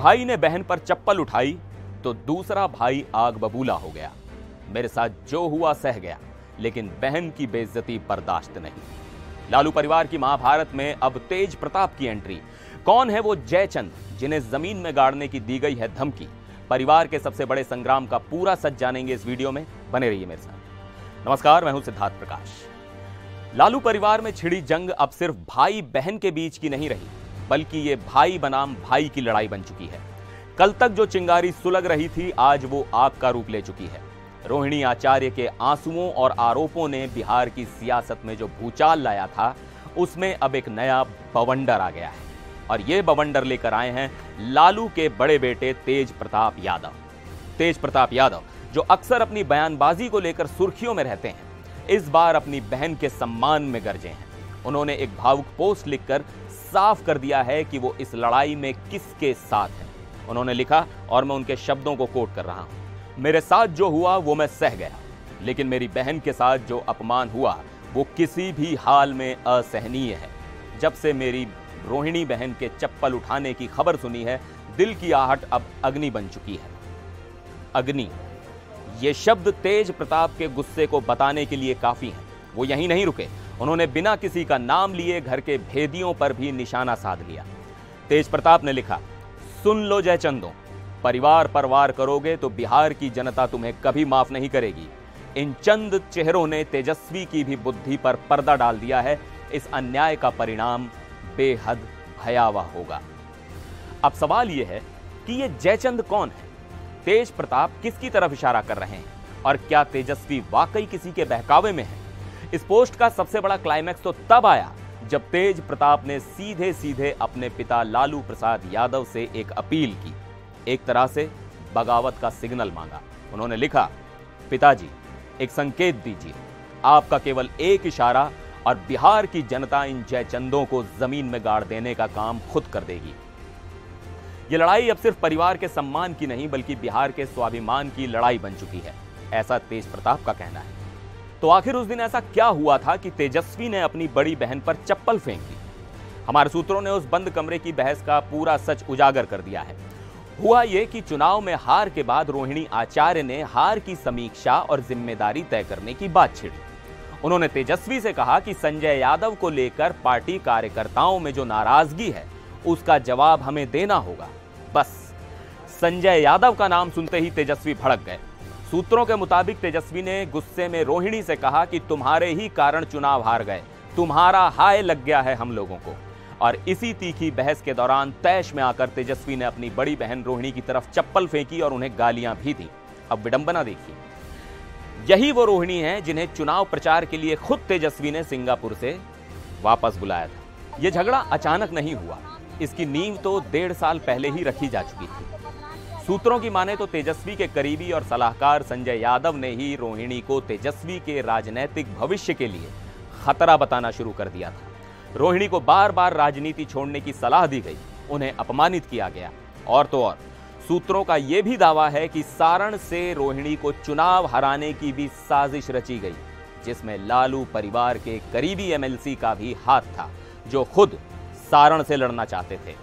भाई ने बहन पर चप्पल उठाई तो दूसरा भाई आग बबूला हो गया। मेरे साथ जो हुआ सह गया, लेकिन बहन की बेइज्जती बर्दाश्त नहीं। लालू परिवार की महाभारत में अब तेज प्रताप की एंट्री। कौन है वो जयचंद जिन्हें जमीन में गाड़ने की दी गई है धमकी? परिवार के सबसे बड़े संग्राम का पूरा सच जानेंगे इस वीडियो में, बने रहिए मेरे साथ। नमस्कार, मैं हूं सिद्धार्थ प्रकाश। लालू परिवार में छिड़ी जंग अब सिर्फ भाई बहन के बीच की नहीं रही, बल्कि ये भाई बनाम भाई की लड़ाई बन चुकी है। कल तक जो चिंगारी सुलग रही थी, आज वो आग का रूप ले चुकी है। रोहिणी आचार्य के आंसुओं और आरोपों ने बिहार की सियासत में जो भूचाल लाया था, उसमें अब एक नया बवंडर आ गया है। और ये बवंडर लेकर आए हैं लालू के बड़े बेटे तेज प्रताप यादव। तेज प्रताप यादव, जो अक्सर अपनी बयानबाजी को लेकर सुर्खियों में रहते हैं, इस बार अपनी बहन के सम्मान में गरजे हैं। उन्होंने एक भावुक पोस्ट लिखकर साफ कर दिया है कि वो इस लड़ाई में किसके साथ हैं। उन्होंने लिखा, और मैं उनके शब्दों को कोट कर रहा हूं, मेरे साथ जो हुआ वो मैं सह गया, लेकिन मेरी बहन के साथ जो अपमान हुआ वो किसी भी हाल में असहनीय है। जब से मेरी रोहिणी बहन के चप्पल उठाने की खबर सुनी है, दिल की आहट अब अग्नि बन चुकी है। अग्नि, ये शब्द तेज प्रताप के गुस्से को बताने के लिए काफी है। वो यहीं नहीं रुके, उन्होंने बिना किसी का नाम लिए घर के भेदियों पर भी निशाना साध लिया। तेज प्रताप ने लिखा, सुन लो जयचंदों, परिवार पर वार करोगे तो बिहार की जनता तुम्हें कभी माफ नहीं करेगी। इन चंद चेहरों ने तेजस्वी की भी बुद्धि पर पर्दा डाल दिया है। इस अन्याय का परिणाम बेहद भयावह होगा। अब सवाल यह है कि ये जयचंद कौन है? तेज प्रताप किसकी तरफ इशारा कर रहे हैं? और क्या तेजस्वी वाकई किसी के बहकावे में है? इस पोस्ट का सबसे बड़ा क्लाइमैक्स तो तब आया जब तेज प्रताप ने सीधे सीधे अपने पिता लालू प्रसाद यादव से एक अपील की, एक तरह से बगावत का सिग्नल मांगा। उन्होंने लिखा, पिताजी एक संकेत दीजिए, आपका केवल एक इशारा और बिहार की जनता इन जयचंदों को जमीन में गाड़ देने का काम खुद कर देगी। यह लड़ाई अब सिर्फ परिवार के सम्मान की नहीं, बल्कि बिहार के स्वाभिमान की लड़ाई बन चुकी है, ऐसा तेज प्रताप का कहना है। तो आखिर उस दिन ऐसा क्या हुआ था कि तेजस्वी ने अपनी बड़ी बहन पर चप्पल फेंक दी? हमारे सूत्रों ने उस बंद कमरे की बहस का पूरा सच उजागर कर दिया है। हुआ यह कि चुनाव में हार के बाद रोहिणी आचार्य ने हार की समीक्षा और जिम्मेदारी तय करने की बात छेड़ी। उन्होंने तेजस्वी से कहा कि संजय यादव को लेकर पार्टी कार्यकर्ताओं में जो नाराजगी है, उसका जवाब हमें देना होगा। बस संजय यादव का नाम सुनते ही तेजस्वी भड़क गए। सूत्रों के मुताबिक तेजस्वी ने गुस्से में रोहिणी से कहा कि तुम्हारे ही कारण चुनाव हार गए, तुम्हारा हाय लग गया है हम लोगों को। और इसी तीखी बहस के दौरान तैश में आकर तेजस्वी ने अपनी बड़ी बहन रोहिणी की तरफ चप्पल फेंकी और उन्हें गालियां भी दी। अब विडंबना देखिए, यही वो रोहिणी है जिन्हें चुनाव प्रचार के लिए खुद तेजस्वी ने सिंगापुर से वापस बुलाया था। यह झगड़ा अचानक नहीं हुआ, इसकी नींव तो 1.5 साल पहले ही रखी जा चुकी थी। सूत्रों की माने तो तेजस्वी के करीबी और सलाहकार संजय यादव ने ही रोहिणी को तेजस्वी के राजनीतिक भविष्य के लिए खतरा बताना शुरू कर दिया था। रोहिणी को बार बार राजनीति छोड़ने की सलाह दी गई, उन्हें अपमानित किया गया। और तो और सूत्रों का यह भी दावा है कि सारण से रोहिणी को चुनाव हराने की भी साजिश रची गई, जिसमें लालू परिवार के करीबी एमएलसी का भी हाथ था, जो खुद सारण से लड़ना चाहते थे।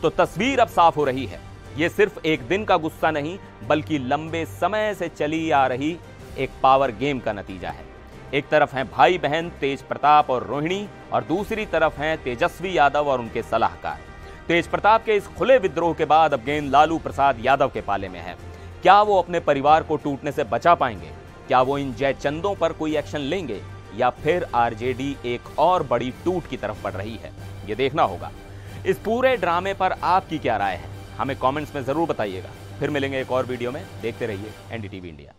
तो तस्वीर अब साफ हो रही है, यह सिर्फ एक दिन का गुस्सा नहीं, बल्कि लंबे समय से चली आ रही एक पावर गेम का नतीजा है। एक तरफ हैं भाई बहन तेज प्रताप और रोहिणी, और दूसरी तरफ हैं तेजस्वी यादव और उनके सलाहकार। तेज प्रताप के इस खुले विद्रोह के बाद अब गेंद लालू प्रसाद यादव के पाले में है। क्या वो अपने परिवार को टूटने से बचा पाएंगे? क्या वो इन जयचंदों पर कोई एक्शन लेंगे, या फिर आरजेडी एक और बड़ी टूट की तरफ बढ़ रही है? ये देखना होगा। इस पूरे ड्रामे पर आपकी क्या राय है, हमें कमेंट्स में जरूर बताइएगा। फिर मिलेंगे एक और वीडियो में, देखते रहिए एनडीटीवी इंडिया।